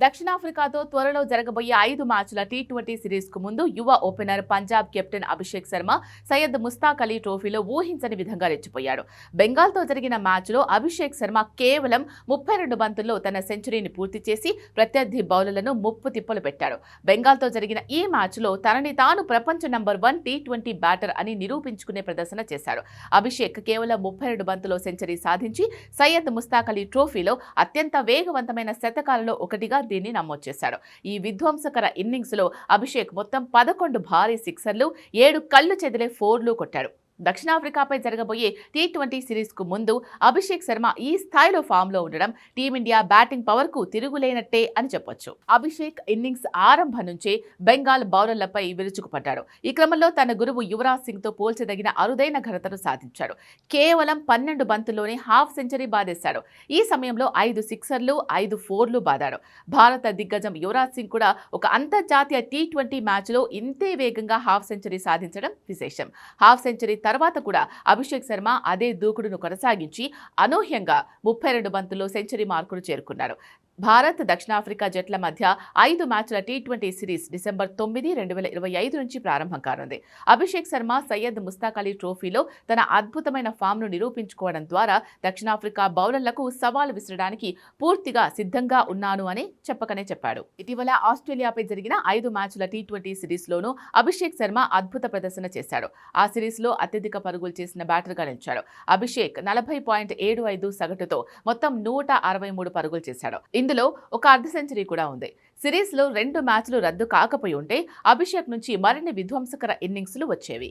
దక్షిణాఫ్రికాతో త్వరలో జరగబోయే 5 మ్యాచ్ల టీ20 సిరీస్కు ముందు యువ ఓపెనర్ పంజాబ్ కెప్టెన్ అభిషేక్ శర్మ సయ్యద్ ముస్తాక్ అలీ ట్రోఫీలో ఊహించని విధంగా రెచ్చిపోయాడు. బెంగాల్తో జరిగిన మ్యాచ్లో అభిషేక్ శర్మ కేవలం 32 బంతుల్లో తన సెంచరీని పూర్తి చేసి ప్రత్యర్థి బౌలర్లను ముప్పు తిప్పలు పెట్టాడు. బెంగాల్తో జరిగిన ఈ మ్యాచ్లో తనని తాను ప్రపంచ నంబర్ 1 టీ20 బ్యాటర్ అని నిరూపించుకునే ప్రదర్శన చేశాడు. అభిషేక్ కేవలం 32 బంతుల్లో సెంచరీ సాధించి సయ్యద్ ముస్తాక్ అలీ ట్రోఫీలో అత్యంత వేగవంతమైన శతకాలలో ఒకటిగా దీన్ని నమోదు చేశాడు. ఈ విధ్వంసకర ఇన్నింగ్స్ లో అభిషేక్ మొత్తం 11 భారీ సిక్సర్లు, 7 కళ్లు చెదిరే 4లు కొట్టాడు. దక్షిణాఫ్రికాపై జరగబోయే టీ20 సిరీస్ కు ముందు అభిషేక్ శర్మ ఈ స్థాయిలో ఫామ్ లో ఉండడం టీమిండియా బ్యాటింగ్ పవర్ కు తిరుగులేనట్టే అని చెప్పొచ్చు. అభిషేక్ ఇన్నింగ్స్ ఆరంభం నుంచే బెంగాల్ బౌలర్లపై విరుచుకుపడ్డాడు. ఈ క్రమంలో తన గురువు యువరాజ్ సింగ్ తో పోల్చదగిన అరుదైన ఘనతను సాధించాడు. కేవలం 12 బంతుల్లోనే హాఫ్ సెంచరీ బాధేశాడు. ఈ సమయంలో 5 సిక్సర్లు, 5 4లు బాదాడు. భారత దిగ్గజం యువరాజ్ సింగ్ కూడా ఒక అంతర్జాతీయ టీ20 మ్యాచ్ లో ఇంతే వేగంగా హాఫ్ సెంచరీ సాధించడం విశేషం. హాఫ్ సెంచరీ తర్వాత కూడా అభిషేక్ శర్మ అదే దూకుడును కొనసాగించి అనూహ్యంగా 32 బంతుల్లో సెంచరీ మార్కును చేరుకున్నాడు. భారత్ దక్షిణాఫ్రికా జట్ల మధ్య 5 మ్యాచ్ల టీ20 సిరీస్ డిసెంబర్ 9, 2025 నుంచి ప్రారంభం కానుంది. అభిషేక్ శర్మ సయ్యద్ ముస్తాక్ అలీ ట్రోఫీలో తన అద్భుతమైన ఫామ్ను నిరూపించుకోవడం ద్వారా దక్షిణాఫ్రికా బౌలర్లకు సవాలు విసరడానికి పూర్తిగా సిద్ధంగా ఉన్నాను అని చెప్పకనే చెప్పాడు. ఇటీవల ఆస్ట్రేలియాపై జరిగిన 5 మ్యాచ్ల టీ20 సిరీస్లోనూ అభిషేక్ శర్మ అద్భుత ప్రదర్శన చేశాడు. ఆ సిరీస్లో అత్యధిక పరుగులు చేసిన బ్యాటర్గా నిలిచాడు. అభిషేక్ 40.75 సగటుతో మొత్తం 163 పరుగులు చేశాడు. ఇందులో ఒక అర్ధ సెంచరీ కూడా ఉంది. సిరీస్లో 2 మ్యాచ్లు రద్దు కాకపోయి ఉంటే అభిషేక్ నుంచి మరిన్ని విధ్వంసకర ఇన్నింగ్స్లు వచ్చేవి.